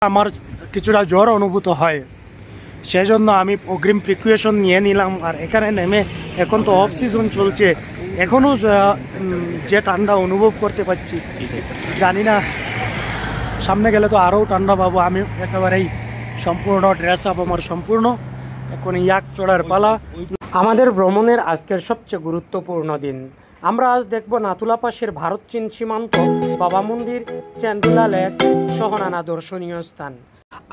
আমার কিছুটা জ্বর অনুভূত হয়, সেজন্য আমি অগ্রিম প্রিকুয়েশন নিয়ে নিলাম। আর এখানে নেমে এখন তো অফ সিজন চলছে, এখনও যে ঠান্ডা অনুভব করতে পারছি, জানি না সামনে গেলে তো আরও ঠান্ডা পাবো। আমি একেবারেই সম্পূর্ণ ড্রেস আপ আমার সম্পূর্ণ, এখন ইয়াক চড়ার পালা। আমাদের ভ্রমণের আজকের সবচেয়ে গুরুত্বপূর্ণ দিন। আমরা আজ দেখব নাতুলা পাশের ভারত চীন সীমান্ত, বাবা মন্দির, চান্দুলা লেক সহ নানা দর্শনীয় স্থান।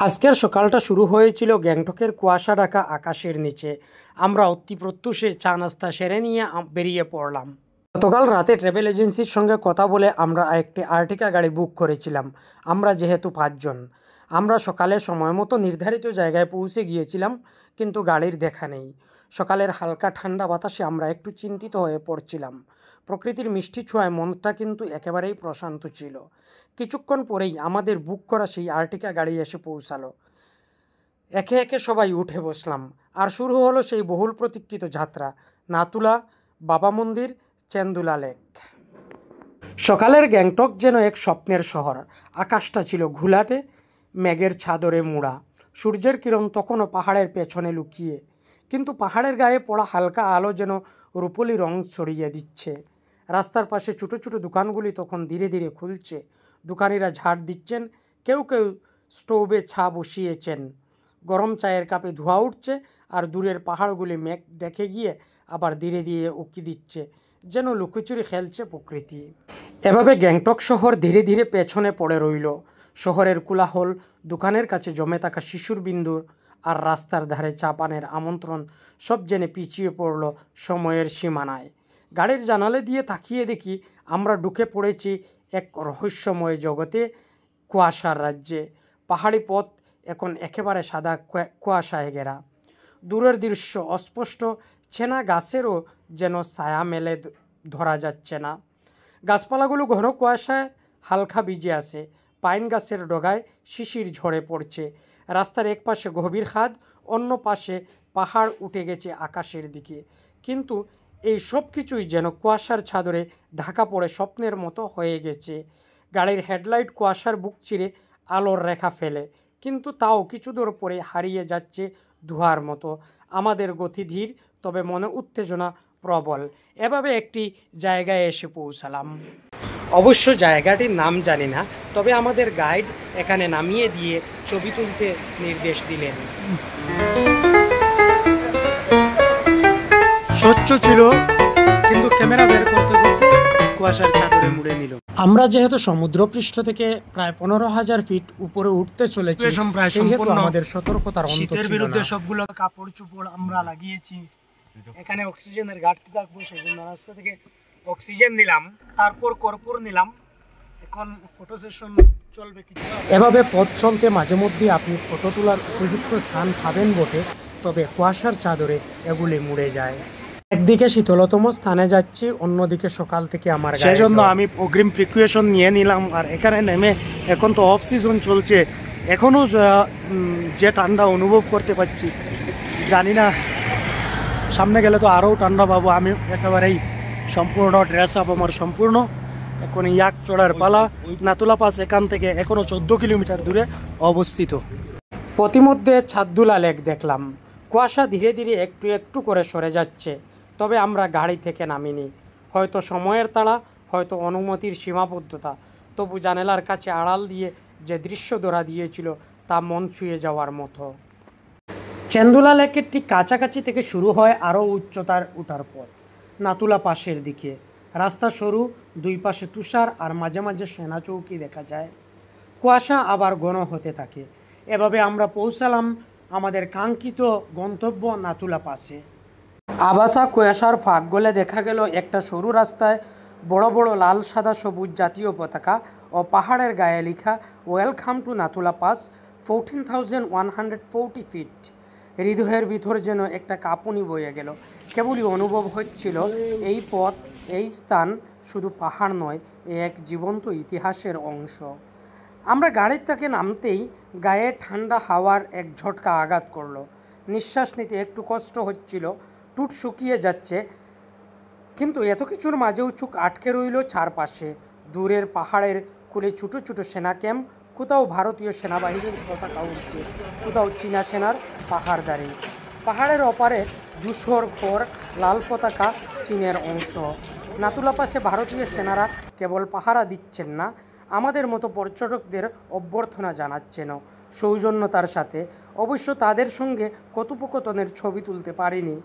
আজকের সকালটা শুরু হয়েছিল গ্যাংটকের কুয়াশা ঢাকা আকাশের নিচে। আমরা অতি প্রত্যুষে চা নাস্তা সেরে নিয়ে বেরিয়ে পড়লাম। গতকাল রাতে ট্রাভেল এজেন্সির সঙ্গে কথা বলে আমরা একটি আর্টিকা গাড়ি বুক করেছিলাম। আমরা যেহেতু 5 জন, আমরা সকালে সময় মতো নির্ধারিত জায়গায় পৌঁছে গিয়েছিলাম, কিন্তু গাড়ির দেখা নেই। সকালের হালকা ঠান্ডা বাতাসে আমরা একটু চিন্তিত হয়ে পড়ছিলাম। প্রকৃতির মিষ্টি ছোঁয়ায় মনটা কিন্তু একেবারেই প্রশান্ত ছিল। কিছুক্ষণ পরেই আমাদের বুক করা সেই আর্টিকা গাড়ি এসে পৌঁছালো। একে একে সবাই উঠে বসলাম, আর শুরু হলো সেই বহুল প্রতীক্ষিত যাত্রা, নাতুলা, বাবা মন্দির, চান্দুলা লেক। সকালের গ্যাংটক যেন এক স্বপ্নের শহর। আকাশটা ছিল ঘোলাটে, মেঘের চাদরে মোড়া। সূর্যের কিরণ তখনও পাহাড়ের পেছনে লুকিয়ে, কিন্তু পাহাড়ের গায়ে পড়া হালকা আলো যেন রূপলি রং ছড়িয়ে দিচ্ছে। রাস্তার পাশে ছোটো ছোটো দোকানগুলি তখন ধীরে ধীরে খুলছে। দোকানিরা ঝাড় দিচ্ছেন, কেউ কেউ স্টোভে ছা বসিয়েছেন। গরম চায়ের কাপে ধোঁয়া উঠছে, আর দূরের পাহাড়গুলি মেঘ দেখে গিয়ে আবার ধীরে ধীরে উকি দিচ্ছে, যেন লুকোচুরি খেলছে প্রকৃতি। এভাবে গ্যাংটক শহর ধীরে ধীরে পেছনে পড়ে রইল। শহরের কোলাহল, দোকানের কাছে জমে থাকা শিশুর বিন্দু, আর রাস্তার ধারে চা পানের আমন্ত্রণ সব জেনে পিছিয়ে পড়ল সময়ের সীমানায়। গাড়ির জানালে দিয়ে তাকিয়ে দেখি আমরা ঢুকে পড়েছি এক রহস্যময় জগতে, কুয়াশার রাজ্যে। পাহাড়ি পথ এখন একেবারে সাদা কুয়াশায় ঘেরা। দূরের দৃশ্য অস্পষ্ট, চেনা গাছেরও যেন ছায়া মেলে ধরা যাচ্ছে না। গাছপালাগুলো ঘন কুয়াশায় হালকা ভিজে আছে। পাইন গাছের ডগায় শিশির ঝরে পড়ছে। রাস্তার এক পাশে গভীর খাদ, অন্য পাশে পাহাড় উঠে গেছে আকাশের দিকে। কিন্তু এই সব কিছুই যেন কুয়াশার চাদরে ঢাকা পড়ে স্বপ্নের মতো হয়ে গেছে। গাড়ির হেডলাইট কুয়াশার বুক চিরে আলোর রেখা ফেলে, কিন্তু তাও কিছু দূর পরে হারিয়ে যাচ্ছে ধোঁয়ার মতো। আমাদের গতি ধীর, তবে মনে উত্তেজনা প্রবল। এভাবে একটি জায়গায় এসে পৌঁছালাম। অবশ্য জায়গাটির নাম জানি না, তবে আমাদের গাইড এখানে নামিয়ে দিয়ে ছবি তুলতে নির্দেশ দিলেন। স্বচ্ছ ছিল, কিন্তু ক্যামেরা বের করতে করতে কুয়াশার চাদরে মুড়ে নিল। আমরা যেহেতু সমুদ্রপৃষ্ঠ থেকে প্রায় 15,000 ফিট উপরে উঠতে চলেছি, সেহেতু আমাদের সতর্কতার অন্ত ছিল না। শীতের বিরুদ্ধে সবগুলো কাপড় চোপড় আমরা লাগিয়েছি। এখানে অক্সিজেনের ঘাটতি থাকবে, সেজন্য রাস্তা থেকে অক্সিজেন নিলাম, তারপর কর্পূর নিলাম। এখন ফটো সেশন চলবে কিছু। এভাবে পথ চলতে মাঝে মধ্যে আপনি ফটো তোলার উপযুক্ত স্থান পাবেন বটে, তবে কুয়াশার চাদরে এগুলি মুড়ে যায়। একদিকে শীতলতম স্থানে যাচ্ছি, অন্যদিকে সকাল থেকে আমার, সেজন্য আমি অগ্রিম প্রিকুয়েশন নিয়ে নিলাম। আর এখানে নেমে এখন তো অফ সিজন চলছে, এখনও যে ঠান্ডা অনুভব করতে পারছি, জানি না সামনে গেলে তো আরও ঠান্ডা পাবো। আমি একেবারেই সম্পূর্ণ ড্রেস আপ আমার সম্পূর্ণ, এখন ইয়াক চড়ার পালা। নাতুলা পাস এখান থেকে এখনও 14 কিলোমিটার দূরে অবস্থিত। প্রতিমধ্যে চান্দুলা লেক দেখলাম। কুয়াশা ধীরে ধীরে একটু একটু করে সরে যাচ্ছে, তবে আমরা গাড়ি থেকে নামিনি। হয়তো সময়ের তাড়া, হয়তো অনুমতির সীমাবদ্ধতা, তবু জানালার কাছে আড়াল দিয়ে যে দৃশ্য ধরা দিয়েছিল তা মন ছুঁয়ে যাওয়ার মতো। চান্দুলা লেকের ঠিক কাছাকাছি থেকে শুরু হয় আরও উচ্চতার উঠার পথ। নাতুলা পাশের দিকে রাস্তা সরু, দুই পাশে তুষার, আর মাঝে মাঝে সেনা চৌকি দেখা যায়। কুয়াশা আবার ঘন হতে থাকে। এভাবে আমরা পৌঁছালাম আমাদের কাঙ্ক্ষিত গন্তব্য নাতুলা পাসে। আবাসা কুয়াশার ফাঁক গলে দেখা গেল একটা সরু রাস্তায় বড় বড় লাল সাদা সবুজ জাতীয় পতাকা ও পাহাড়ের গায়ে লেখা welcome to Nathula pass, 14,140 feet. হৃদয়ের ভিতর যেন একটা কাঁপুনি বয়ে গেল। কেবলই অনুভব হচ্ছিল এই পথ, এই স্থান শুধু পাহাড় নয়, এক জীবন্ত ইতিহাসের অংশ। আমরা গাড়ির থেকে নামতেই গায়ে ঠান্ডা হাওয়ার এক ঝটকা আঘাত করলো। নিঃশ্বাস নিতে একটু কষ্ট হচ্ছিল, টুট শুকিয়ে যাচ্ছে, কিন্তু এত কিছুর মাঝেও চোখ আটকে রইল চারপাশে। দূরের পাহাড়ের কোলে ছোটো ছোটো সেনা ক্যাম্প, কোথাও ভারতীয় সেনাবাহিনীর পতাকা উঠছে, কোথাও চীনা সেনার পাহাড়দারি। পাহাড়ের ওপারে ধূসর ঘর, লাল পতাকা চীনের অংশ। নাতুলা পাশে ভারতীয় সেনারা কেবল পাহারা দিচ্ছেন না, আমাদের মতো পর্যটকদের অভ্যর্থনা জানাচ্ছেন সৌজন্যতার সাথে। অবশ্য তাদের সঙ্গে কথোপকথনের ছবি তুলতে পারিনি।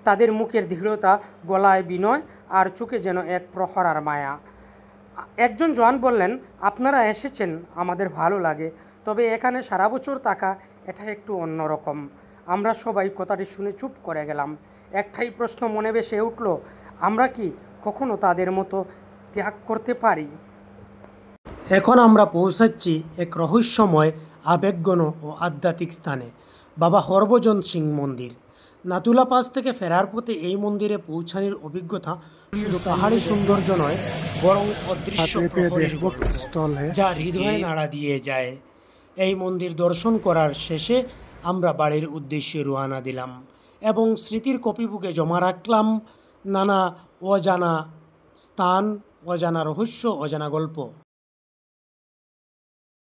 তাদের মুখের দৃঢ়তা, গলায় বিনয় আর চোখে যেন এক প্রহরার মায়া। একজন জওয়ান বললেন, আপনারা এসেছেন আমাদের ভালো লাগে, তবে এখানে সারা বছর থাকা এটা একটু অন্যরকম। আমরা সবাই কথাটি শুনে চুপ করে গেলাম। একটাই প্রশ্ন মনে ভেসে উঠল, আমরা কি কখনো তাদের মতো ত্যাগ করতে পারি? এখন আমরা পৌঁছাচ্ছি এক রহস্যময়, আবেগঘন ও আধ্যাত্মিক স্থানে, বাবা হরভজন সিং মন্দির। নাতুলা পাস থেকে ফেরার পথে এই মন্দিরে পৌঁছানোর অভিজ্ঞতা শুধু পাহাড়ি সৌন্দর্য নয়, বরং অদৃশ্য প্রহরীর গল্প, যা হৃদয়ে নাড়া দিয়ে যায়। এই মন্দির দর্শন করার শেষে আমরা বাড়ির উদ্দেশ্যে রওনা দিলাম এবং স্মৃতির কপিবুকে জমা রাখলাম নানা অজানা স্থান, অজানা রহস্য, অজানা গল্প।